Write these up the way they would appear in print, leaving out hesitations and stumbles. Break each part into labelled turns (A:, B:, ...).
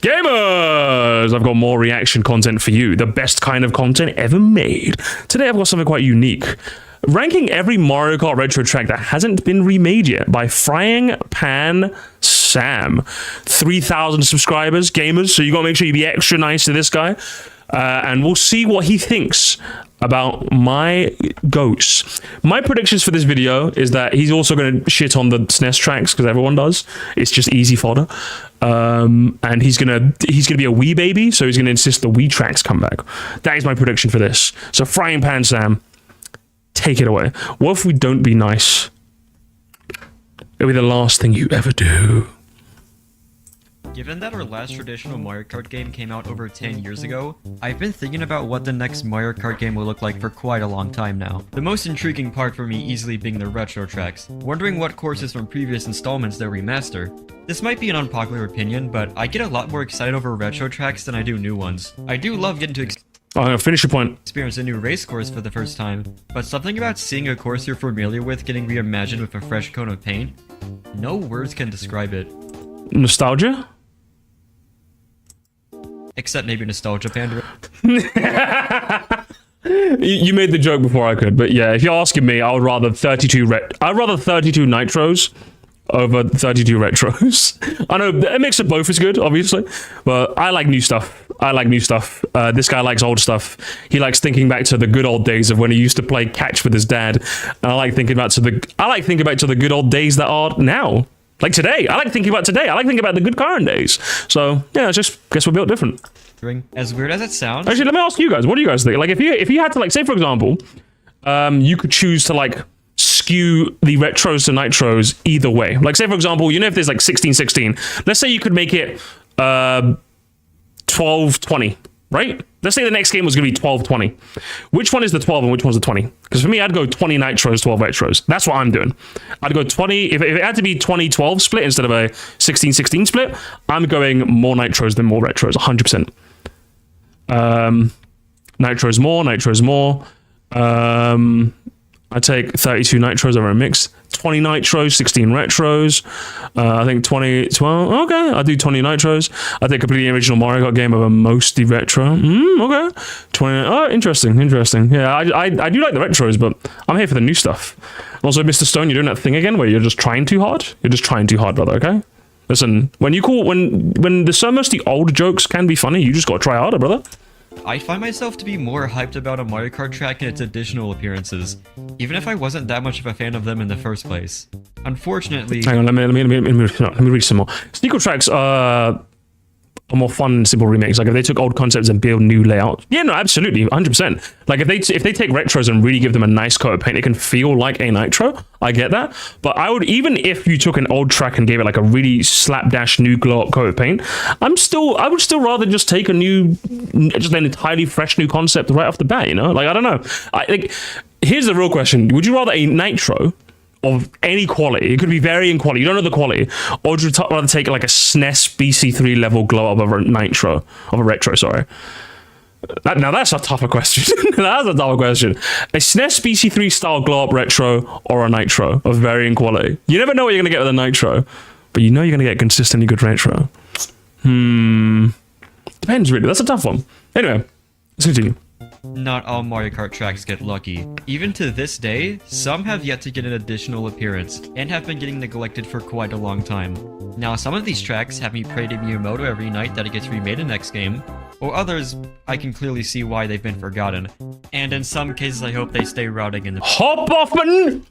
A: Gamers! I've got more reaction content for you. The best kind of content ever made. Today I've got something quite unique. Ranking every Mario Kart retro track that hasn't been remade yet by Frying Pan Sam. 3,000 subscribers, gamers, so you gotta make sure you be extra nice to this guy. And we'll see what he thinks about my goats. My predictions for this video is that he's also going to shit on the SNES tracks because everyone does. It's just easy fodder. And he's gonna be a Wii baby, so he's gonna insist the Wii tracks come back. That is my prediction for this. So Frying Pan Sam, take it away. What if we don't be nice? It'll be the last thing you ever do.
B: Given that our last traditional Mario Kart game came out over 10 years ago, I've been thinking about what the next Mario Kart game will look like for quite a long time now. The most intriguing part for me easily being the retro tracks, wondering what courses from previous installments they'll remaster. This might be an unpopular opinion, but I get a lot more excited over retro tracks than I do new ones. I do love getting to
A: I'm gonna finish your point.
B: experience a new race course for the first time, but something about seeing a course you're familiar with getting reimagined with a fresh coat of paint, no words can describe it.
A: Nostalgia?
B: Except maybe Nostalgia Panda.
A: You made the joke before I could, but yeah, if you're asking me, I would rather 32 nitros over 32 retros. I know a mix of both is good, obviously, but I like new stuff. This guy likes old stuff. He likes thinking back to the good old days of when he used to play catch with his dad. And I like thinking back to the good old days that are now. Like today. I like thinking about today. I like thinking about the good current days. So yeah, just guess we're built different.
B: As weird as it sounds.
A: Actually, let me ask you guys, what do you guys think? Like if you had to, like, say for example, you could choose to like skew the retros to nitros either way. Like say for example, you know, if there's like 16-16, let's say you could make it 12-20, right? Let's say the next game was going to be 12-20. Which one is the 12 and which one's the 20? Because for me, I'd go 20 nitros, 12 retros. That's what I'm doing. I'd go 20, if it had to be 20-12 split instead of a 16-16 split, I'm going more nitros than more retros, 100%. Nitros more. I take 32 nitros over a mix. 20 nitros, 16 retros. I think 20, 12. Okay, I do 20 nitros. I think a completely original Mario Kart game of a mostly retro. Okay. 20. Oh, interesting. Yeah, I do like the retros, but I'm here for the new stuff. Also, Mr. Stone, you're doing that thing again where you're just trying too hard. You're just trying too hard, brother. Okay. Listen, when the so mostly old jokes can be funny, you just gotta try harder, brother.
B: I find myself to be more hyped about a Mario Kart track and its additional appearances, even if I wasn't that much of a fan of them in the first place. Unfortunately...
A: Hang on, let me read some more. Sneaker tracks are more fun and simple remakes. Like if they took old concepts and build new layouts. Yeah, no, absolutely, 100%. Like if they take retros and really give them a nice coat of paint, it can feel like a nitro. I get that. But I would, even if you took an old track and gave it like a really slapdash new glow up coat of paint, I would still rather just take just an entirely fresh new concept right off the bat, you know? Like, I don't know. Here's the real question. Would you rather a nitro of any quality, it could be varying quality, you don't know the quality, or would you rather take like a SNES BC3 level glow up of a retro, sorry. Now that's a tougher question. That's a tougher question. A SNES BC3 style glow up retro or a nitro of varying quality. You never know what you're gonna get with a nitro, but you know you're gonna get consistently good retro. Depends really, that's a tough one. Anyway, let's continue.
B: Not all Mario Kart tracks get lucky. Even to this day, some have yet to get an additional appearance, and have been getting neglected for quite a long time. Now, some of these tracks have me pray to Miyamoto every night that it gets remade in the next game, or others, I can clearly see why they've been forgotten. And in some cases, I hope they stay routing in the-
A: Hop off button!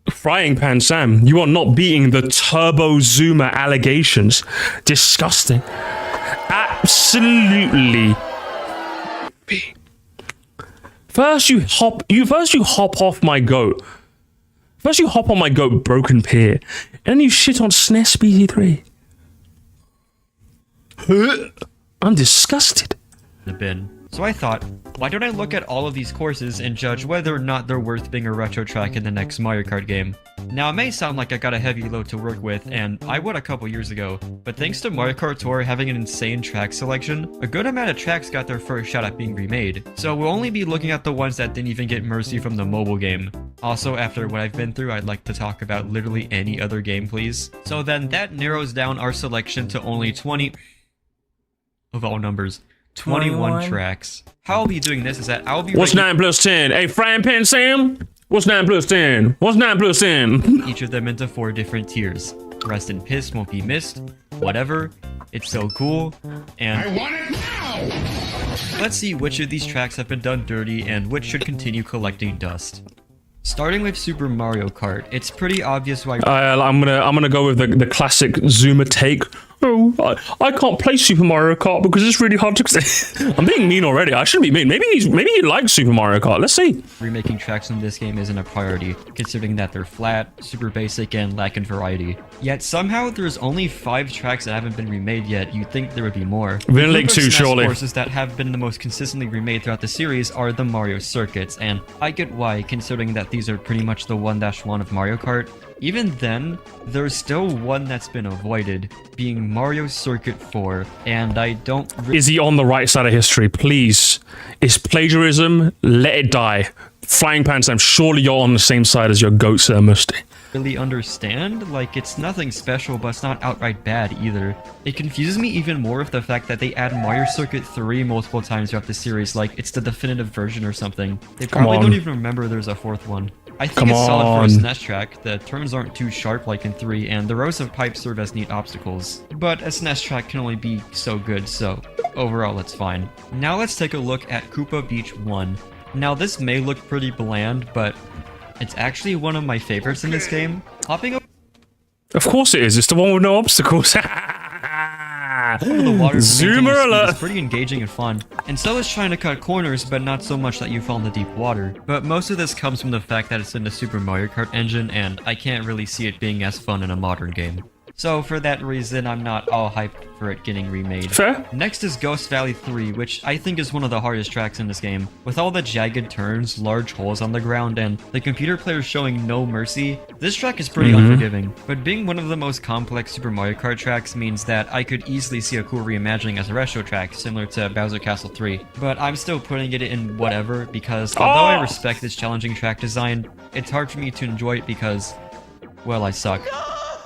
A: Frying Pan Sam, you are not beating the Turbo Zoomer allegations. Disgusting. Absolutely. First you hop off my goat. First you hop on my goat Broken Peer, and then you shit on SNES BC3. I'm disgusted.
B: The bin. So I thought, why don't I look at all of these courses and judge whether or not they're worth being a retro track in the next Mario Kart game. Now it may sound like I got a heavy load to work with, and I would a couple years ago, but thanks to Mario Kart Tour having an insane track selection, a good amount of tracks got their first shot at being remade. So we'll only be looking at the ones that didn't even get mercy from the mobile game. Also, after what I've been through, I'd like to talk about literally any other game, please. So then that narrows down our selection to only 20... of all numbers. 21 tracks. How I'll be doing this is that I'll be
A: What's 9 plus 10? Hey, frying pan Sam? What's 9 plus 10? What's 9 plus 10?
B: each of them into 4 different tiers. Rest in piss won't be missed. Whatever. It's so cool. And
C: I want it now!
B: let's see which of these tracks have been done dirty and which should continue collecting dust. Starting with Super Mario Kart, it's pretty obvious why.
A: I'm gonna go with the classic Zoomer take. Oh, I can't play Super Mario Kart because it's really hard to. I'm being mean already. I shouldn't be mean. Maybe he likes Super Mario Kart. Let's see.
B: Remaking tracks in this game isn't a priority, considering that they're flat, super basic, and lack in variety. Yet somehow there's only 5 tracks that haven't been remade yet. You'd think there would be more.
A: Villain Link
B: The
A: 2,
B: SNES
A: surely.
B: courses that have been the most consistently remade throughout the series are the Mario circuits, and I get why, considering that these are pretty much the 1-1 of Mario Kart. Even then, there's still one that's been avoided, being Mario Circuit 4, and I don't
A: Is he on the right side of history? Please. It's plagiarism. Let it die. Flying Pan Sam, surely you're on the same side as your goats there, Moresty.
B: really understand. Like, it's nothing special, but it's not outright bad either. It confuses me even more with the fact that they add Mario Circuit 3 multiple times throughout the series, like it's the definitive version or something. They probably don't even remember there's a 4th one. I think it's solid for a SNES track. The turns aren't too sharp like in 3, and the rows of pipes serve as neat obstacles. But a SNES track can only be so good, so overall it's fine. Now let's take a look at Koopa Beach 1. Now this may look pretty bland, but it's actually one of my favorites in this game. Hopping over
A: Of course it is. It's the one with no obstacles.
B: the water
A: Zoomer alert.
B: is pretty engaging and fun. And so is trying to cut corners, but not so much that you fall into deep water. But most of this comes from the fact that it's in the Super Mario Kart engine, and I can't really see it being as fun in a modern game. So for that reason, I'm not all hyped for it getting remade.
A: Fair.
B: Next is Ghost Valley 3, which I think is one of the hardest tracks in this game. With all the jagged turns, large holes on the ground, and the computer players showing no mercy, this track is pretty unforgiving. But being one of the most complex Super Mario Kart tracks means that I could easily see a cool reimagining as a retro track, similar to Bowser Castle 3. But I'm still putting it in whatever, because although I respect this challenging track design, it's hard for me to enjoy it because, well, I suck.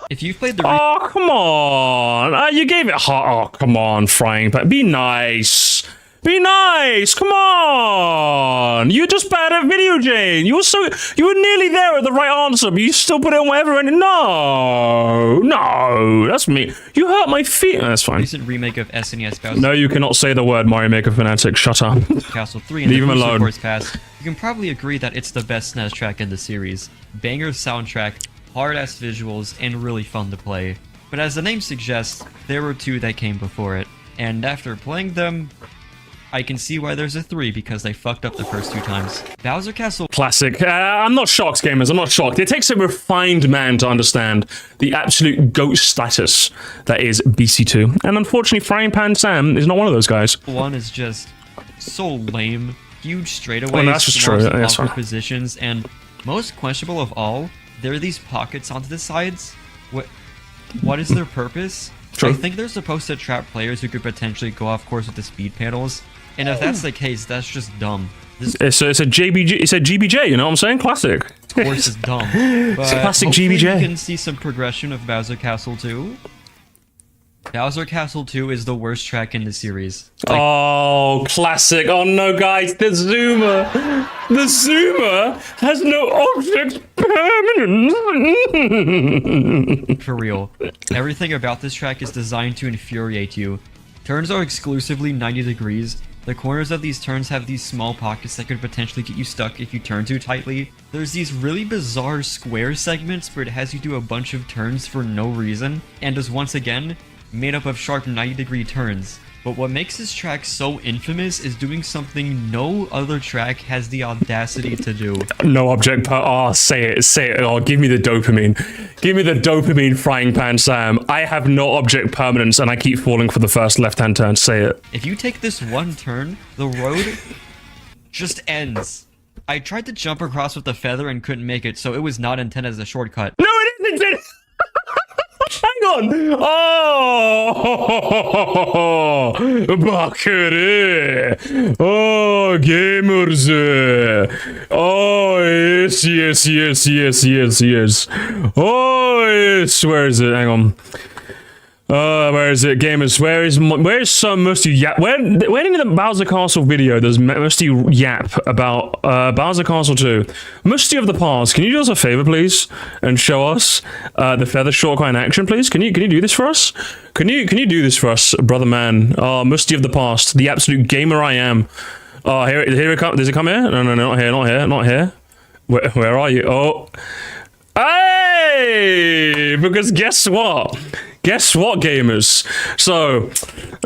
B: If you've played the
A: Oh, come on. You gave it hot. Oh, come on, Frying Pan. Be nice. Be nice. Come on. You're just bad at video, Jane. You were nearly there at the right answer, but you still put it on whatever. And no, that's me. You hurt my feet. That's fine.
B: recent remake of SNES Bowser
A: No, you cannot say the word Mario Maker fanatic. Shut up.
B: Castle 3 and
A: Leave
B: the
A: him
B: Booster
A: alone.
B: Force Pass, you can probably agree that it's the best SNES track in the series. Banger soundtrack, hard-ass visuals, and really fun to play. But as the name suggests, there were 2 that came before it, and after playing them, I can see why there's a 3 because they fucked up the first 2 times. Bowser Castle
A: Classic. I'm not shocked, gamers. I'm not shocked. It takes a refined man to understand the absolute goat status that is BC2. And unfortunately, Frying Pan Sam is not one of those guys.
B: 1 is just so lame. Huge straightaways,
A: Well, that's just true.
B: lots of
A: That's
B: awkward
A: fine.
B: positions, and most questionable of all, there are these pockets onto the sides. What is their purpose?
A: True.
B: I think they're supposed to trap players who could potentially go off course with the speed panels, and if that's the case, that's just dumb. This
A: It's a JBG. It's a GBJ. You know what I'm saying? Classic.
B: course is dumb. But
A: classic
B: hopefully
A: GBJ.
B: you can see some progression of Bowser Castle 2. Bowser Castle 2 is the worst track in the series.
A: Oh, classic. Oh no, guys, the Zoomer has no object permanence.
B: For real. Everything about this track is designed to infuriate you. Turns are exclusively 90 degrees. The corners of these turns have these small pockets that could potentially get you stuck if you turn too tightly. There's these really bizarre square segments where it has you do a bunch of turns for no reason, and is once again made up of sharp 90-degree turns. But what makes this track so infamous is doing something no other track has the audacity to do.
A: No object per. Oh, say it. Oh, give me the dopamine. Give me the dopamine, Frying Pan Sam. I have no object permanence and I keep falling for the first left-hand turn. Say it.
B: If you take this one turn, the road just ends. I tried to jump across with the feather and couldn't make it, so it was not intended as a shortcut.
A: No, it isn't. Hang on. Oh, Bakere. Oh, gamers. Oh, yes. Oh, yes. Where is it? Hang on. Where is it, gamers? Where's some Moresty yap? Where in the Bowser Castle video does Moresty yap about Bowser Castle 2? Moresty of the past, can you do us a favor, please, and show us the feather shortcut in action, please? Can you do this for us? Can you do this for us, brother man? Moresty of the past, the absolute gamer I am. Oh, here it comes. Does it come here? No, not here. Where are you? Oh. Hey! Because guess what? Gamers? So,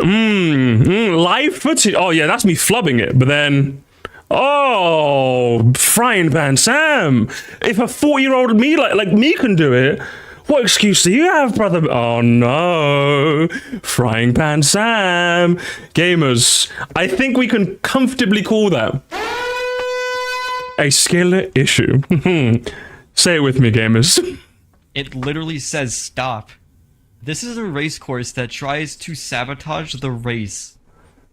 A: live footage. Oh yeah, that's me flubbing it. But then, oh, Frying Pan Sam. If a 40-year-old me like me can do it, what excuse do you have, brother? Oh no, Frying Pan Sam. Gamers, I think we can comfortably call that a skill issue. Say it with me, gamers.
B: It literally says stop. This is a race course that tries to sabotage the race.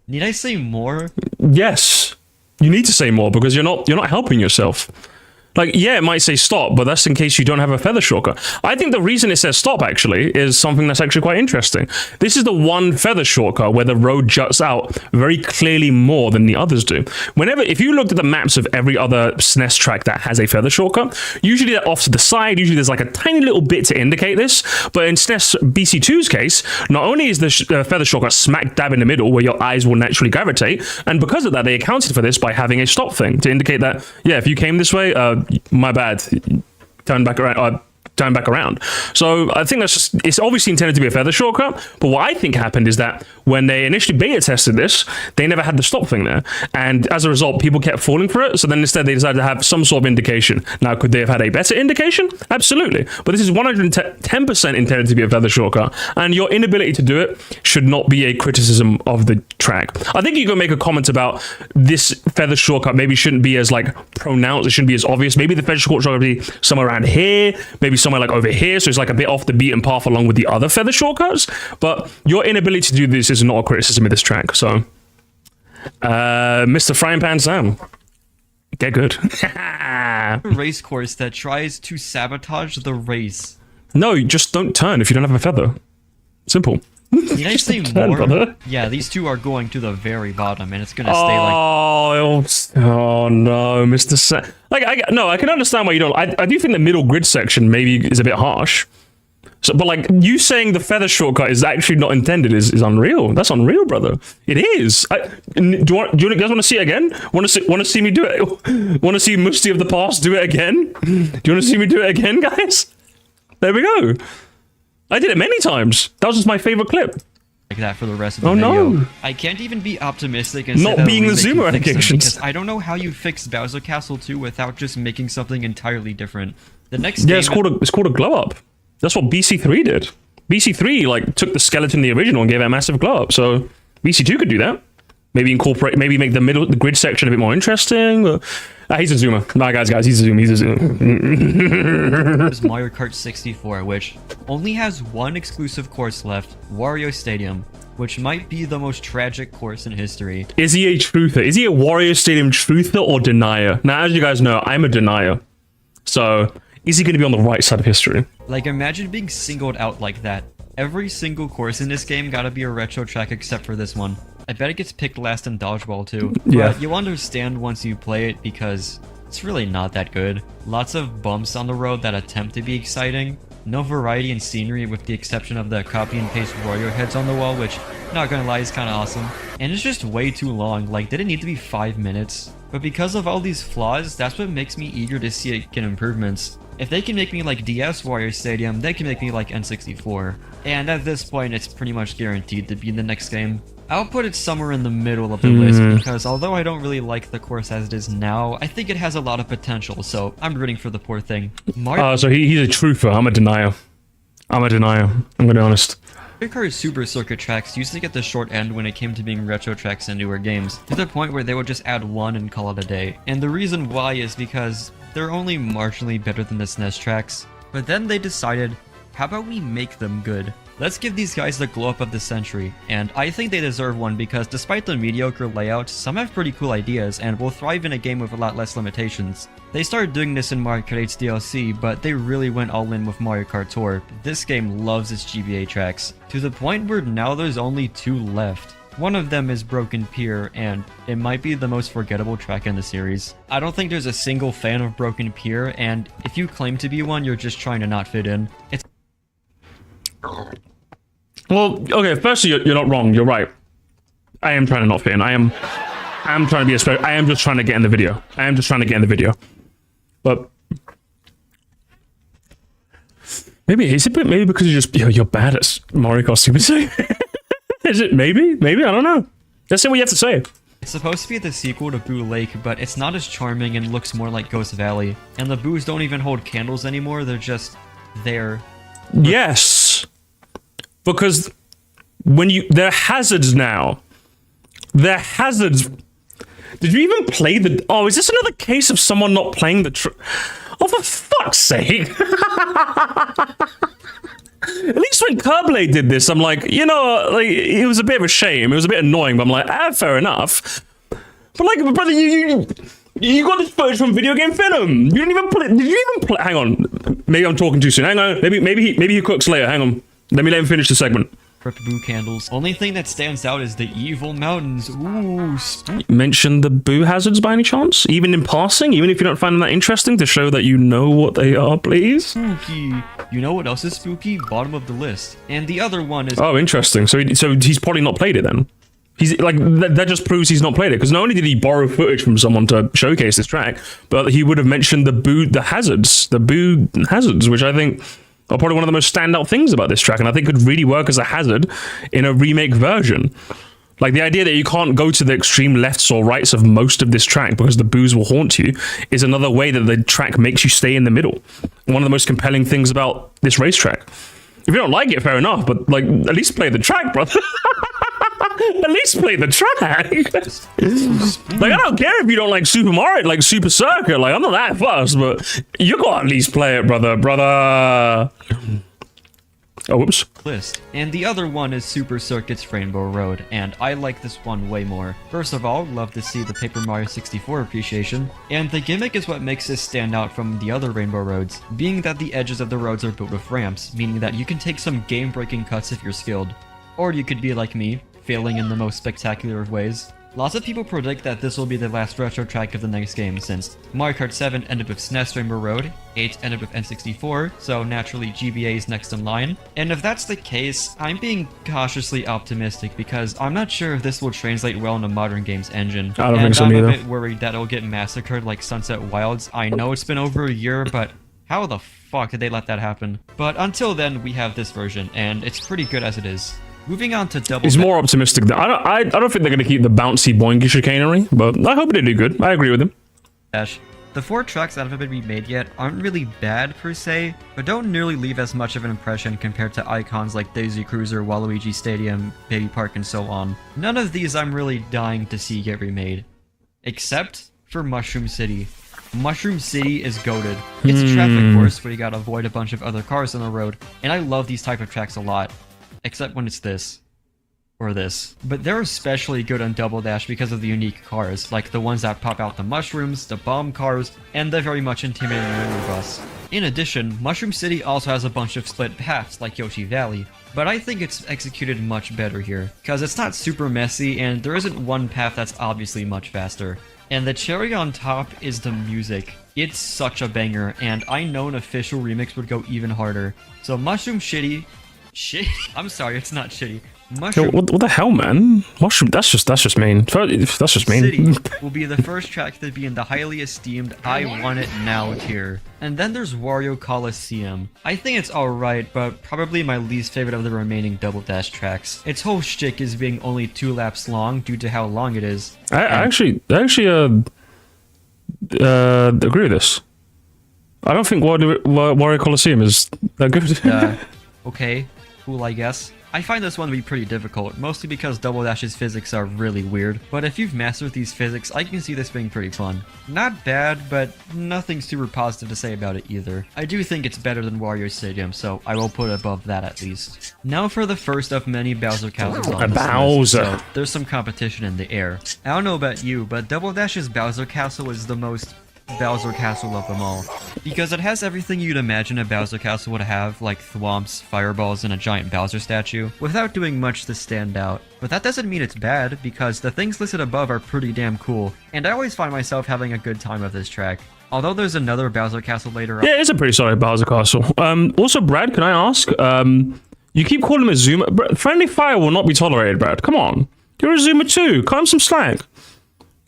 B: Need I say more?
A: Yes. You need to say more because you're not helping yourself. Like, yeah, it might say stop, but that's in case you don't have a feather shortcut. I think the reason it says stop, actually, is something that's actually quite interesting. This is the one feather shortcut where the road juts out very clearly more than the others do. If you looked at the maps of every other SNES track that has a feather shortcut, usually they're off to the side, usually there's like a tiny little bit to indicate this, but in SNES BC2's case, not only is the feather shortcut smack dab in the middle where your eyes will naturally gravitate, and because of that, they accounted for this by having a stop thing to indicate that, yeah, if you came this way, my bad, turn back around. So I think it's obviously intended to be a feather shortcut, but what I think happened is that when they initially beta tested this, they never had the stop thing there, and as a result people kept falling for it, so then instead they decided to have some sort of indication. Now, could they have had a better indication? Absolutely, but this is 110% intended to be a feather shortcut, and your inability to do it should not be a criticism of the track. I think you can make a comment about this feather shortcut maybe shouldn't be as like pronounced, it shouldn't be as obvious. Maybe the feather shortcut should be somewhere around here, maybe somewhere like over here, so it's like a bit off the beaten path along with the other feather shortcuts, but your inability to do this is not a criticism of this track. So Mr. Frying Pan Sam, get good.
B: A race course that tries to sabotage the race.
A: No, you just don't turn if you don't have a feather. Simple.
B: Need I say
A: turn,
B: more?
A: brother.
B: Yeah, these two are going to the very bottom, and it's gonna stay like.
A: Oh no, Mr. I can understand why you don't. I do think the middle grid section maybe is a bit harsh. So, but like you saying the feather shortcut is actually not intended is unreal. That's unreal, brother. It is. Do you guys want to see it again? Want to see me do it? Want to see Moresty of the past do it again? Do you want to see me do it again, guys? There we go. I did it many times. That was just my favorite clip.
B: Like that for the rest of the
A: video.
B: No. I can't even be optimistic and say
A: Not
B: that
A: being the zoom
B: animations,
A: because
B: I don't know how you fix Bowser Castle 2 without just making something entirely different. The next game
A: it's called a glow up. That's what BC3 did. BC3 like took the skeleton in the original and gave it a massive glow up. So BC2 could do that. Maybe make the grid section a bit more interesting. He's a zoomer. Nah, guys, he's a zoomer.
B: There's Mario Kart 64, which only has one exclusive course left, Wario Stadium, which might be the most tragic course in history.
A: Is he a truther? Is he a Wario Stadium truther or denier? Now, as you guys know, I'm a denier. So, is he going to be on the right side of history?
B: Like, imagine being singled out like that. Every single course in this game gotta be a retro track except for this one. I bet it gets picked last in Dodgeball too.
A: Yeah.
B: But you'll understand once you play it because it's really not that good. Lots of bumps on the road that attempt to be exciting. No variety in scenery with the exception of the copy and paste Wario heads on the wall, which, not gonna lie, is kinda awesome. And it's just way too long, like, did it need to be 5 minutes? But because of all these flaws, that's what makes me eager to see it get improvements. If they can make me like DS Wario Stadium, they can make me like N64. And at this point, it's pretty much guaranteed to be the next game. I'll put it somewhere in the middle of the list because although I don't really like the course as it is now, I think it has a lot of potential, so I'm rooting for the poor thing.
A: So he's a truther. I'm a denier. I'm gonna be honest.
B: Mario Kart Super Circuit tracks used to get the short end when it came to being retro tracks in newer games, to the point where they would just add one and call it a day. And the reason why is because they're only marginally better than the SNES tracks, but then they decided, how about we make them good? Let's give these guys the glow up of the century, and I think they deserve one because despite the mediocre layout, some have pretty cool ideas and will thrive in a game with a lot less limitations. They started doing this in Mario Kart 8's DLC, but they really went all in with Mario Kart Tour. This game loves its GBA tracks, to the point where now there's only 2 left. One of them is Broken Pier, and it might be the most forgettable track in the series. I don't think there's a single fan of Broken Pier, and if you claim to be one, you're just trying to not fit in. It's
A: Well, okay, firstly, you're not wrong. You're right. I am trying to not fit in. I am trying to be a special. I am just trying to get in the video. But maybe because you're bad at Mario Kart Super Saiyan? Is it maybe? I don't know. Let's see what you have to say.
B: It's supposed to be the sequel to Boo Lake, but it's not as charming and looks more like Ghost Valley. And the Boos don't even hold candles anymore, they're just there.
A: Yes. Because they're hazards now. They're hazards. Did you even play the... Oh, is this another case of someone not playing the... Oh, for fuck's sake. At least when Kerblade did this, I'm like, you know, like, it was a bit of a shame. It was a bit annoying, but I'm like, fair enough. But like, brother, you got this footage from Video Game Venom. You didn't even play... Did you even play... Hang on. Maybe I'm talking too soon. Hang on. Maybe he cooks later. Hang on. Let me finish the segment.
B: Rip Boo candles. Only thing that stands out is the evil mountains. Ooh,
A: mention the Boo hazards by any chance? Even in passing? Even if you don't find them that interesting, to show that you know what they are, please?
B: spooky. You know what else is spooky? Bottom of the list. And the other one is...
A: Oh, interesting. So he's probably not played it then. He's like that just proves he's not played it, because not only did he borrow footage from someone to showcase this track, but he would have mentioned the Boo hazards, which I think are probably one of the most standout things about this track, and I think could really work as a hazard in a remake version. Like, the idea that you can't go to the extreme lefts or rights of most of this track because the Boos will haunt you is another way that the track makes you stay in the middle. One of the most compelling things about this racetrack. If you don't like it, fair enough, but like, at least play the track, brother. At least play the track. Like, I don't care if you don't like Super Mario, like Super Circuit. Like, I'm not that fussed, but you gotta at least play it, brother. Oh, whoops.
B: List. And the other one is Super Circuit's Rainbow Road, and I like this one way more. First of all, love to see the Paper Mario 64 appreciation, and the gimmick is what makes this stand out from the other Rainbow Roads, being that the edges of the roads are built with ramps, meaning that you can take some game-breaking cuts if you're skilled. Or you could be like me, failing in the most spectacular of ways. Lots of people predict that this will be the last retro track of the next game, since Mario Kart 7 ended with SNES Rainbow Road, 8 ended with N64, so naturally GBA is next in line. And if that's the case, I'm being cautiously optimistic because I'm not sure if this will translate well in a modern game's engine.
A: I don't think so either.
B: I'm a bit worried that it'll get massacred like Sunset Wilds. I know it's been over a year, but how the fuck did they let that happen? But until then, we have this version, and it's pretty good as it is. Moving on to Double...
A: He's more optimistic. I don't think they're going to keep the bouncy boinky chicanery, but I hope they do good. I agree with him.
B: Dash. The 4 tracks that haven't been remade yet aren't really bad per se, but don't nearly leave as much of an impression compared to icons like Daisy Cruiser, Waluigi Stadium, Baby Park, and so on. None of these I'm really dying to see get remade. Except for Mushroom City. Mushroom City is goated. It's a traffic course where you gotta avoid a bunch of other cars on the road, and I love these type of tracks a lot. Except when it's this. Or this. But they're especially good on Double Dash because of the unique cars, like the ones that pop out the mushrooms, the bomb cars, and the very much intimidating Memory Bus. In addition, Mushroom City also has a bunch of split paths like Yoshi Valley, but I think it's executed much better here, because it's not super messy and there isn't one path that's obviously much faster. And the cherry on top is the music. It's such a banger, and I know an official remix would go even harder. So Mushroom City Shitty? I'm sorry, it's not shitty.
A: Yo,
B: Mushroom
A: what the hell, man? Mushroom. That's just mean. That's just mean.
B: City will be the first track to be in the highly esteemed I Want It Now tier. And then there's Wario Coliseum. I think it's alright, but probably my least favorite of the remaining Double Dash tracks. Its whole shtick is being only 2 laps long due to how long it is.
A: I actually agree with this. I don't think Wario Coliseum is that good.
B: Okay, cool, I guess. I find this one to be pretty difficult, mostly because Double Dash's physics are really weird, but if you've mastered these physics, I can see this being pretty fun. Not bad, but nothing super positive to say about it either. I do think it's better than Wario Stadium, so I will put it above that at least. Now for the first of many Bowser castles on this list, so there's some competition in the air. I don't know about you, but Double Dash's Bowser Castle is the most Bowser Castle of them all, because it has everything you'd imagine a Bowser Castle would have, like thwomps, fireballs, and a giant Bowser statue, without doing much to stand out. But that doesn't mean it's bad, because the things listed above are pretty damn cool, and I always find myself having a good time with this track. Although there's another Bowser Castle later on.
A: Yeah, it's a pretty solid Bowser Castle. Also, Brad, can I ask? You keep calling him a zoomer. Friendly fire will not be tolerated, Brad. Come on, you're a zoomer too. Cut him some slack.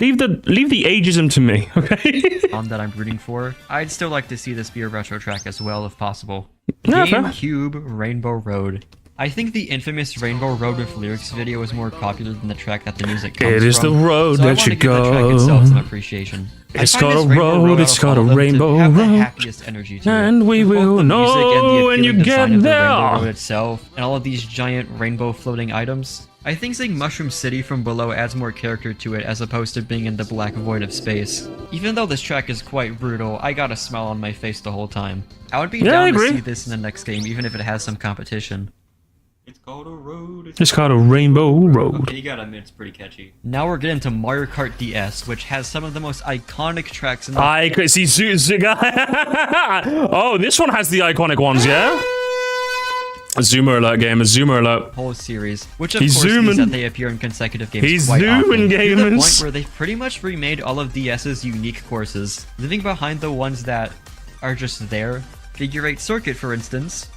A: Leave the ageism to me, okay?
B: That I'm rooting for. I'd still like to see this be a retro track as well, if possible.
A: No, fair.
B: GameCube Rainbow Road. I think the infamous Rainbow Road with lyrics video is more popular than the track that the music comes from.
A: It is the road
B: so
A: that you go.
B: I want to give the track itself some appreciation.
A: It's got a road, it's got a rainbow
B: road. The
A: road.
B: happiest energy to
A: And
B: it.
A: we
B: With both
A: will
B: the music and the
A: know when you
B: appealing
A: get
B: design of the
A: there.
B: Rainbow Road itself, and all of these giant rainbow floating items. I think seeing Mushroom City from below adds more character to it as opposed to being in the black void of space. Even though this track is quite brutal, I got a smile on my face the whole time. I would be down to see this in the next game, even if it has some competition. It's called a road.
A: It's called a rainbow road.
B: Okay, you gotta admit it's pretty catchy. Now we're getting to Mario Kart DS, which has some of the most iconic tracks in the—
A: I could see Oh, this one has the iconic ones, yeah? A zoomer alert, game, a zoomer alert.
B: Whole series, which of
A: He's
B: course
A: zooming.
B: means that they appear in consecutive games
A: He's
B: quite often,
A: zooming,
B: to the
A: gamers.
B: point where they've pretty much remade all of DS's unique courses, leaving behind the ones that are just there. Figure 8 Circuit, for instance,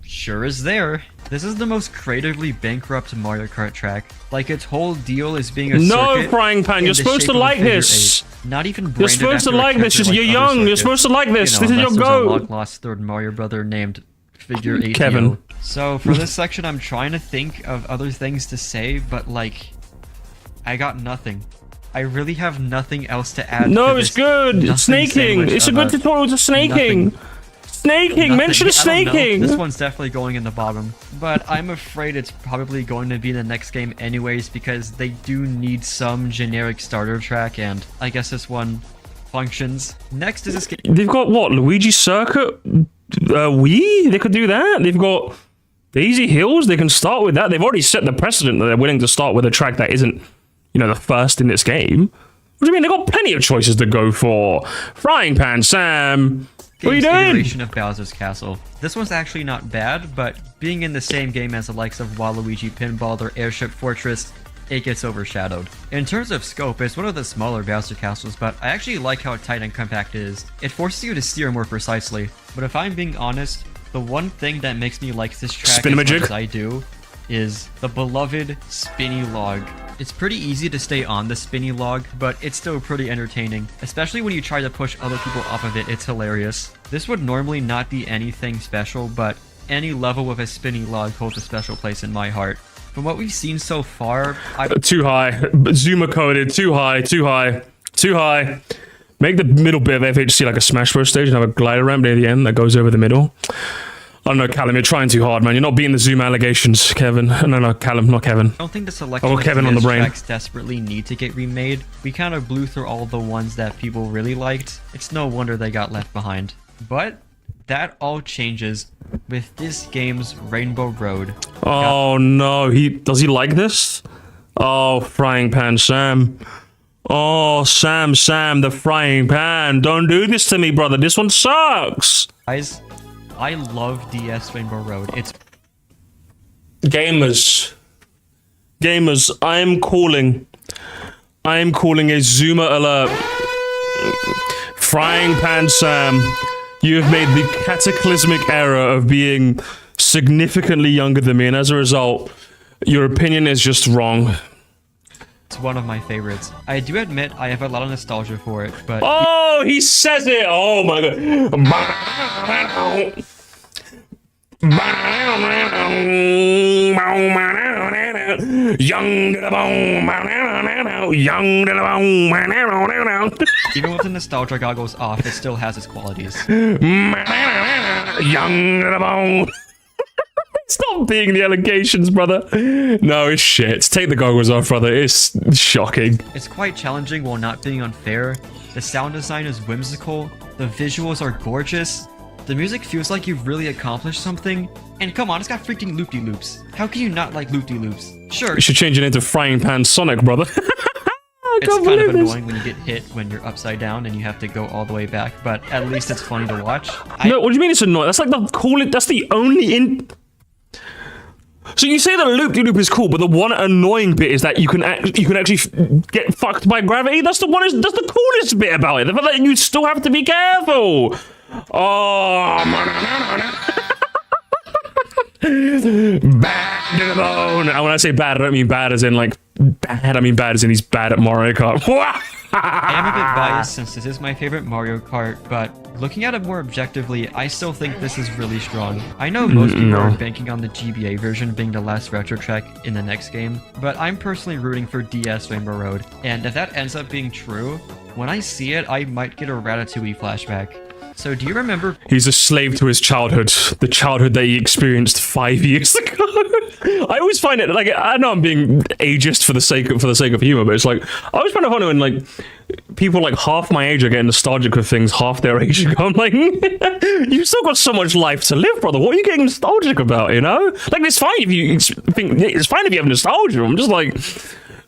B: sure is there. This is the most creatively bankrupt Mario Kart track. Like, its whole deal is being a circuit
A: frying pan,
B: in
A: you're
B: the
A: supposed
B: shape
A: to
B: of a
A: like
B: figure
A: this.
B: 8. Not even branded
A: You're supposed to
B: after a
A: like this.
B: character
A: You're
B: like
A: young.
B: other
A: You're
B: circuits.
A: supposed to like this.
B: You know,
A: This is your
B: unless there's a
A: go.
B: long-lost third Mario brother named Figure 8.
A: Kevin.
B: So for this section, I'm trying to think of other things to say, but like, I got nothing. I really have nothing else to add.
A: No,
B: to
A: it's
B: this
A: good.
B: nothing
A: It's snaking.
B: sandwich
A: It's a
B: of
A: good tutorial to snaking.
B: nothing.
A: Snaking.
B: Nothing.
A: Mention
B: I don't know.
A: snaking.
B: This one's definitely going in the bottom, but I'm afraid it's probably going to be in the next game anyways because they do need some generic starter track, and I guess this one functions. Next is this game.
A: They've got what? Luigi Circuit? Wii? They could do that. They've got Daisy Hills. They can start with that. They've already set the precedent that they're willing to start with a track that isn't, you know, the first in this game. What do you mean? They've got plenty of choices to go for. Frying Pan Sam. What are you doing?
B: Iteration of Bowser's Castle. This one's actually not bad, but being in the same game as the likes of Waluigi Pinball or Airship Fortress, it gets overshadowed. In terms of scope, it's one of the smaller Bowser Castles, but I actually like how tight and compact it is. It forces you to steer more precisely, but if I'm being honest, the one thing that makes me like this track as much as I do is the beloved spinny log. It's pretty easy to stay on the spinny log, but it's still pretty entertaining. Especially when you try to push other people off of it, it's hilarious. This would normally not be anything special, but any level with a spinny log holds a special place in my heart. From what we've seen so far,
A: Too high. Zoomer coded. Too high. Too high. Too high. Make the middle bit of FHC like a Smash Bros stage and have a glider ramp near the end that goes over the middle. I don't know, Callum, you're trying too hard, man. You're not beating the Zoom allegations, Kevin. No, Callum, not Kevin.
B: I don't think the selection
A: Oh,
B: of
A: Kevin on the
B: DS
A: brain.
B: tracks desperately need to get remade. We kind of blew through all the ones that people really liked. It's no wonder they got left behind. But that all changes with this game's Rainbow Road.
A: Oh no, does he like this? Oh, Frying Pan Sam. Oh, Sam, the frying pan. Don't do this to me, brother. This one sucks.
B: Guys, I love DS Rainbow Road. It's
A: Gamers, I'm calling a zoomer alert. Frying Pan Sam, you have made the cataclysmic error of being significantly younger than me, and as a result, your opinion is just wrong.
B: It's one of my favorites. I do admit I have a lot of nostalgia for it, but...
A: Oh, he says it! Oh my god. Young to the bone, young to the bone.
B: Even with the nostalgia goggles off, it still has its qualities.
A: Young to the bone. Stop being the allegations, brother. No, it's shit. Take the goggles off, brother. It's shocking.
B: It's quite challenging while not being unfair. The sound design is whimsical. The visuals are gorgeous. The music feels like you've really accomplished something. And come on, it's got freaking loop-de-loops. How can you not like loop-de-loops? Sure.
A: You should change it into Frying Pan Sonic, brother.
B: It's kind of annoying when you get hit when you're upside down and you have to go all the way back, but at least it's funny to watch.
A: No, what do you mean it's annoying? That's like the coolest. That's the only in. So you say the loop-de-loop is cool, but the one annoying bit is that you can actually get fucked by gravity. That's the coolest bit about it. The fact that you still have to be careful. Oh, bad to the bone. And when I say bad, I don't mean bad as in like bad. I mean bad as in he's bad at Mario Kart.
B: I am a bit biased since this is my favorite Mario Kart, but looking at it more objectively, I still think this is really strong. I know most people are banking on the GBA version being the last retro track in the next game, but I'm personally rooting for DS Rainbow Road, and if that ends up being true, when I see it, I might get a Ratatouille flashback. So do you remember...
A: He's a slave to his childhood, the childhood that he experienced 5 years ago. I always find it, like, I know I'm being ageist for the sake of humor, but it's like, I always find it funny when, like, people like half my age are getting nostalgic with things half their age ago. I'm like, you've still got so much life to live, brother. What are you getting nostalgic about, you know? Like, it's fine if you think, it's fine if you have nostalgia. I'm just like...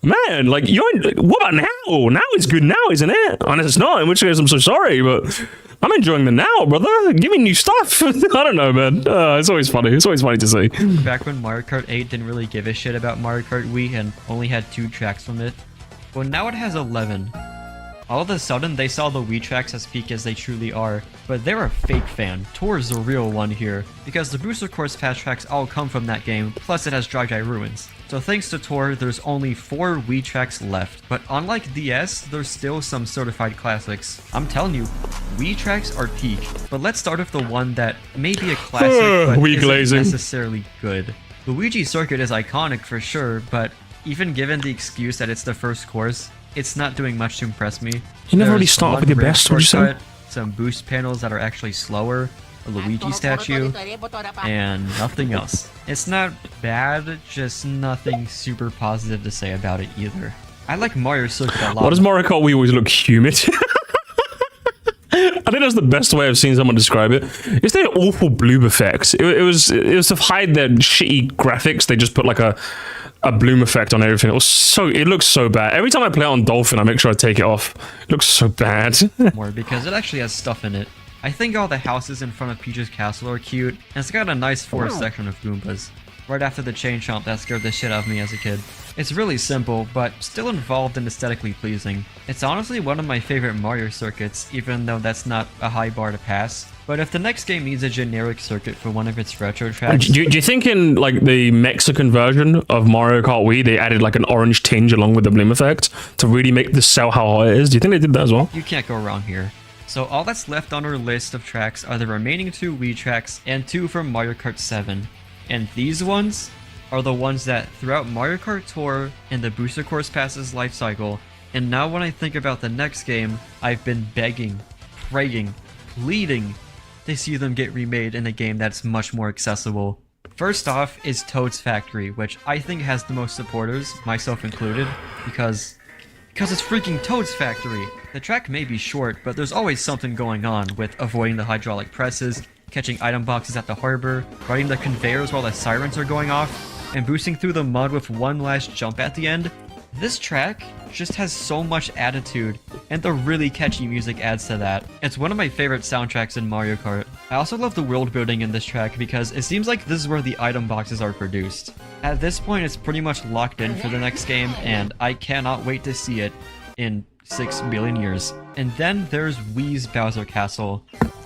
A: Man, like, what about now? Now is good now, isn't it? And it's not, in which case I'm so sorry, but I'm enjoying the now, brother. Give me new stuff. I don't know, man. It's always funny. It's always funny to see.
B: Back when Mario Kart 8 didn't really give a shit about Mario Kart Wii and only had 2 tracks from it, well, now it has 11. All of a sudden, they saw the Wii tracks as peak as they truly are, but they're a fake fan. Tor's the real one here, because the Booster Course Pass tracks all come from that game, plus it has Dry Dry Ruins. So thanks to Tor, there's only 4 Wii tracks left, but unlike DS, there's still some certified classics. I'm telling you, Wii tracks are peak, but let's start with the one that may be a classic, but isn't necessarily good. Luigi Circuit is iconic for sure, but even given the excuse that it's the first course, it's not doing much to impress me.
A: You never really start with your best, would you say?
B: Some boost panels that are actually slower, a Luigi statue, and nothing else. It's not bad, just nothing super positive to say about it either. I like Mario Circuit a lot.
A: Why does Mario Kart Wii always look humid? I think that's the best way I've seen someone describe it. It's the awful bloom effect. It was to hide their shitty graphics. They just put like a bloom effect on everything. It looks so bad. Every time I play it on Dolphin, I make sure I take it off. It looks so bad.
B: More because it actually has stuff in it. I think all the houses in front of Peach's castle are cute, and it's got a nice forest section of Goombas. Right after the chain chomp that scared the shit out of me as a kid. It's really simple, but still involved and aesthetically pleasing. It's honestly one of my favorite Mario circuits, even though that's not a high bar to pass. But if the next game needs a generic circuit for one of its retro tracks...
A: Do you think in like the Mexican version of Mario Kart Wii, they added like an orange tinge along with the bloom effect to really make this sell how high it is? Do you think they did that as well?
B: You can't go wrong here. So all that's left on our list of tracks are the remaining 2 Wii tracks and 2 from Mario Kart 7. And these ones are the ones that throughout Mario Kart Tour and the Booster Course Pass's life cycle, and now when I think about the next game, I've been begging, praying, pleading to see them get remade in a game that's much more accessible. First off is Toad's Factory, which I think has the most supporters, myself included, because it's freaking Toad's Factory! The track may be short, but there's always something going on with avoiding the hydraulic presses, catching item boxes at the harbor, riding the conveyors while the sirens are going off, and boosting through the mud with one last jump at the end. This track just has so much attitude, and the really catchy music adds to that. It's one of my favorite soundtracks in Mario Kart. I also love the world building in this track because it seems like this is where the item boxes are produced. At this point, it's pretty much locked in for the next game, and I cannot wait to see it in 6 billion years. And then there's Wii's Bowser Castle.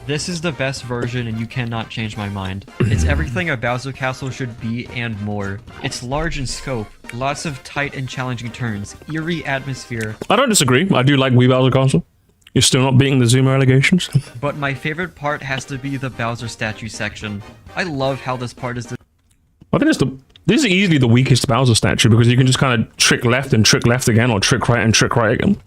B: This is the best version and you cannot change my mind. It's everything a Bowser Castle should be and more. It's large in scope, lots of tight and challenging turns, eerie atmosphere.
A: I don't disagree. I do like Wii Bowser Castle. You're still not beating the Zuma allegations.
B: But my favorite part has to be the Bowser statue section. I love how this part is
A: I think this is easily the weakest Bowser statue because you can just kind of trick left and trick left again, or trick right and trick right again.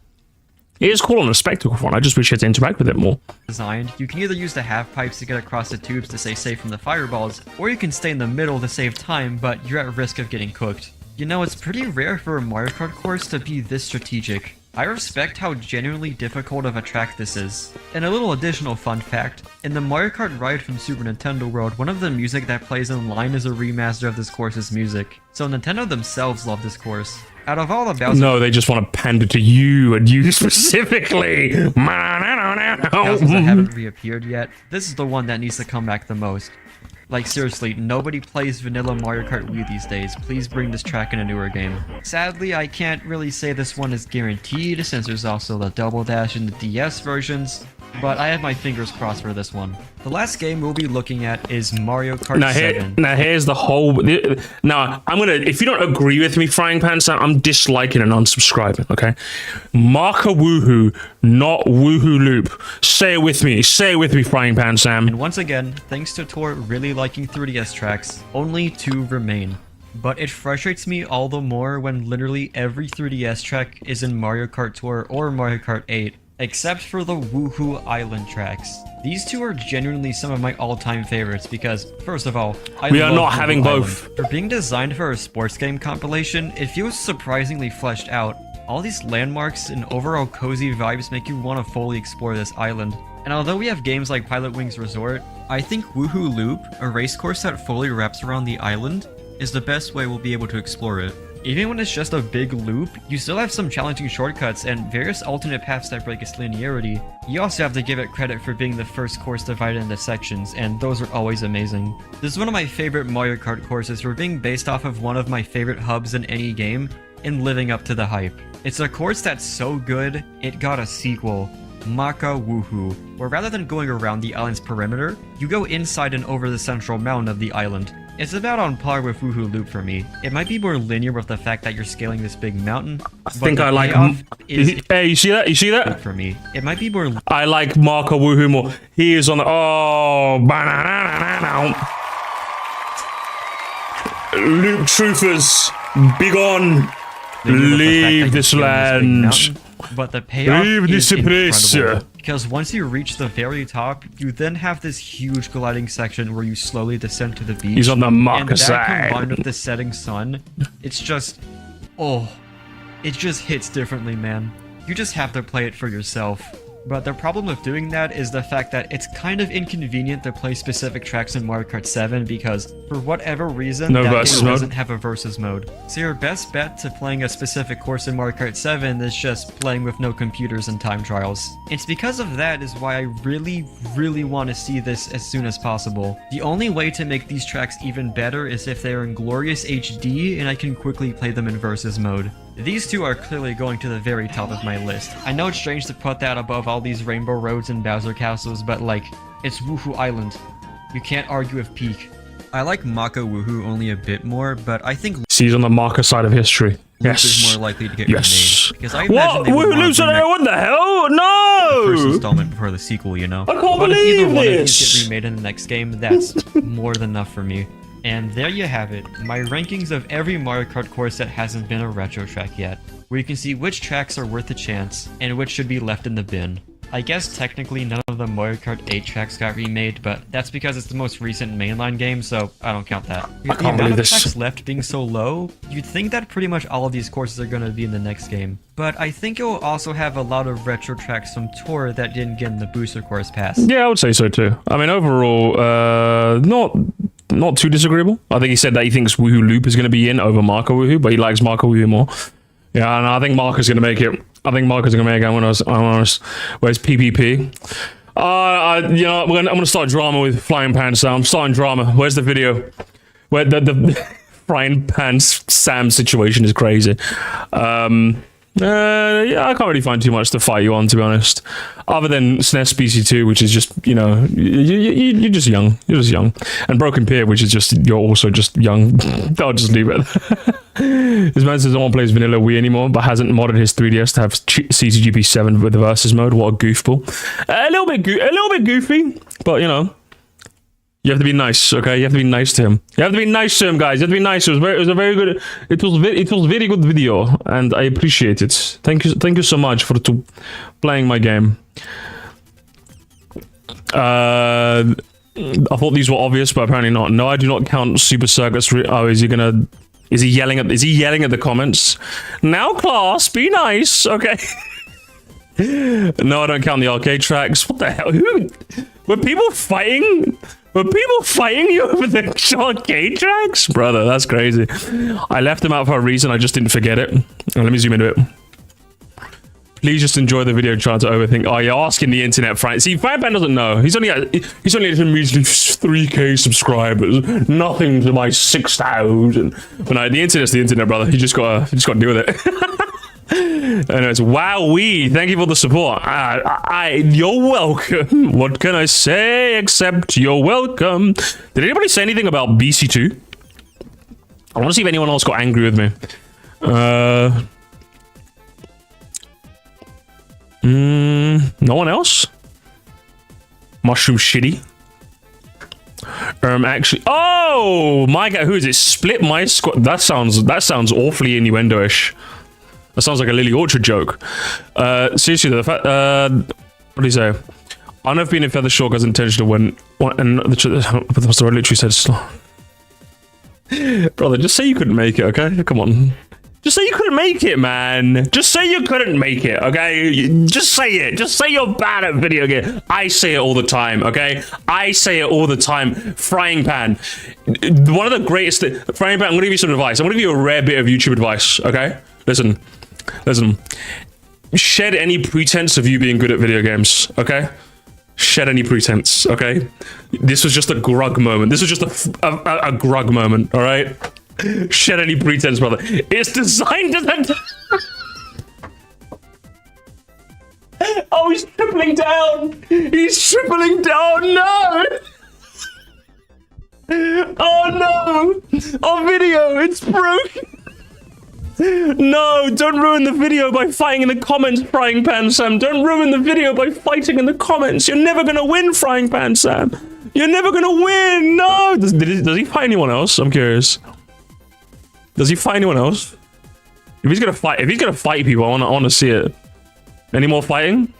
A: It is cool on a spectacle front. I just wish you had to interact with it more.
B: designed. You can either use the half pipes to get across the tubes to stay safe from the fireballs, or you can stay in the middle to save time, but you're at risk of getting cooked. You know, it's pretty rare for a Mario Kart course to be this strategic. I respect how genuinely difficult of a track this is. And a little additional fun fact, in the Mario Kart Ride from Super Nintendo World, one of the music that plays in line is a remaster of this course's music. So Nintendo themselves love this course. Out of all the Bowser...
A: No, they just want to pander to you and you specifically.
B: Bowsers that haven't reappeared yet, this is the one that needs to come back the most. Like seriously, nobody plays vanilla Mario Kart Wii these days. Please bring this track in a newer game. Sadly, I can't really say this one is guaranteed since there's also the Double Dash in the DS versions, but I have my fingers crossed for this one. The last game we'll be looking at is Mario Kart 7.
A: Now here's the whole... Now, I'm gonna... If you don't agree with me, Frying Pan Sam, I'm disliking and unsubscribing, okay? Mark a woohoo, not woohoo loop. Say it with me. Say it with me, Frying Pan Sam.
B: And once again, thanks to Tor really liking 3DS tracks, only 2 remain. But it frustrates me all the more when literally every 3DS track is in Mario Kart Tour or Mario Kart 8. Except for the Woohoo Island tracks. These 2 are genuinely some of my all-time favorites because, first of all,
A: we are not having both.
B: For being designed for a sports game compilation, it feels surprisingly fleshed out. All these landmarks and overall cozy vibes make you want to fully explore this island. And although we have games like Pilot Wings Resort, I think Woohoo Loop, a race course that fully wraps around the island, is the best way we'll be able to explore it. Even when it's just a big loop, you still have some challenging shortcuts and various alternate paths that break its linearity. You also have to give it credit for being the first course divided into sections, and those are always amazing. This is one of my favorite Mario Kart courses for being based off of one of my favorite hubs in any game, and living up to the hype. It's a course that's so good, it got a sequel, Maka Woohoo, where rather than going around the island's perimeter, you go inside and over the central mountain of the island. It's about on par with Woohoo Loop for me. It might be more linear with the fact that you're scaling this big mountain.
A: I think I like... Hey, you see that? You see that?
B: For me, it might be more...
A: I like Marco Woohoo more. He is on the... Oh... Loop truthers, be gone. Leave this land.
B: But the payoff
A: Leave
B: is
A: this place.
B: incredible. Because once you reach the very top, you then have this huge gliding section where you slowly descend to the beach.
A: He's on the marker
B: and that
A: side.
B: combined with the setting sun, it's just... Oh. It just hits differently, man. You just have to play it for yourself. But the problem with doing that is the fact that it's kind of inconvenient to play specific tracks in Mario Kart 7 because, for whatever reason, that game doesn't have a versus mode. So your best bet to playing a specific course in Mario Kart 7 is just playing with no computers and time trials. It's because of that is why I really want to see this as soon as possible. The only way to make these tracks even better is if they are in glorious HD and I can quickly play them in versus mode. These 2 are clearly going to the very top of my list. I know it's strange to put that above all these Rainbow Roads and Bowser Castles, but like, it's Woohoo Island. You can't argue with peak. I like Maka Woohoo only a bit more, but I think
A: He's on the marker side of history.
B: Loop is more likely to get remade. Because I
A: What? Woohoo Loop's on there? What the hell? No!
B: First installment before the sequel, you know?
A: I can't
B: but if
A: believe
B: either one of
A: this!
B: these get remade in the next game, that's more than enough for me. And there you have it, my rankings of every Mario Kart course that hasn't been a retro track yet, where you can see which tracks are worth a chance, and which should be left in the bin. I guess technically none of the Mario Kart 8 tracks got remade, but that's because it's the most recent mainline game, so I don't count that.
A: I can't believe this.
B: Tracks left being so low, you'd think that pretty much all of these courses are going to be in the next game. But I think it will also have a lot of retro tracks from Tour that didn't get in the Booster Course Pass.
A: Yeah, I would say so too. I mean, overall, not too disagreeable. I think he said that he thinks Woohoo Loop is going to be in over Marco Woohoo, but he likes Marco Woohoo more. Yeah, and I think Marco's going to make it. I'm honest. Where's PPP? You know, I'm going to start drama with Flying Pan Sam. I'm starting drama. Where's the video? Where the Frying Pan Sam situation is crazy. Yeah, I can't really find too much to fight you on, to be honest. Other than SNES BC2, which is just, you know, you're just young. You're just young. And Broken Pier, which is just, you're also just young. I'll just leave it. This man says no one plays vanilla Wii anymore, but hasn't modded his 3DS to have CCGP 7 with the versus mode. What a goofball. A little bit goofy, but, you know. You have to be nice, okay? You have to be nice to him. You have to be nice to him, guys. You have to be nice. It was a very good. It was very good video, and I appreciate it. Thank you so much for playing my game. I thought these were obvious, but apparently not. No, I do not count Super Circuits. Oh, is he gonna? Is he yelling at the comments? Now, class, be nice, okay? No, I don't count the arcade tracks. What the hell? Who? Were people fighting? Were people fighting you over the arcade tracks? Brother, that's crazy. I left them out for a reason. I just didn't forget it. Let me zoom into it. Please just enjoy the video. Trying to overthink. Oh, you're asking the internet, Frank. See, Frank doesn't know. He's only at a measly 3K subscribers. Nothing to my 6,000. But no, the internet's the internet, brother. You just gotta deal with it. Anyways, wowee, thank you for the support. You're welcome. What can I say except you're welcome? Did anybody say anything about BC2? I want to see if anyone else got angry with me. No one else? Mushroom Shitty. Actually, oh my god, who is it? Split my squad. That sounds awfully innuendo-ish. That sounds like a Lily Orchard joke. Seriously, the fact, what do you say? I know if being in Feather Short as intentional when, and the story literally said, brother, just say you couldn't make it, okay? Come on. Just say you couldn't make it, man. Just say you couldn't make it, okay? Just say it. Just say you're bad at video game. I say it all the time, okay? I say it all the time. Frying Pan. One of the greatest... Frying Pan, I'm gonna give you some advice. I'm gonna give you a rare bit of YouTube advice, okay? Listen. Shed any pretense of you being good at video games, okay? Shed any pretense, okay? This was just a grug moment. This was just a grug moment, all right? Shed any pretense, brother. It's designed as a... Oh, he's tripling down! He's tripling down! No! Oh no! Our video, it's broken! No, don't ruin the video by fighting in the comments, Frying Pan Sam. Don't ruin the video by fighting in the comments. You're never gonna win, Frying Pan Sam. You're never gonna win. No. Does he fight anyone else? I'm curious. Does he fight anyone else? If he's gonna fight people, I wanna see it. Any more fighting?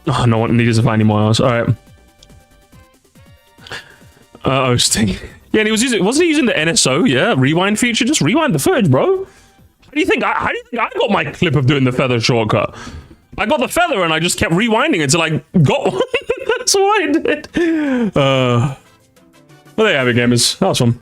A: Oh, no one needs to fight anyone else. All right. Sting. Yeah, and wasn't he using the NSO? Yeah, rewind feature. Just rewind the footage, bro. How do you think I got my clip of doing the feather shortcut? I got the feather and I just kept rewinding until I got one. That's what I did. Well, there you have it, gamers. That was fun.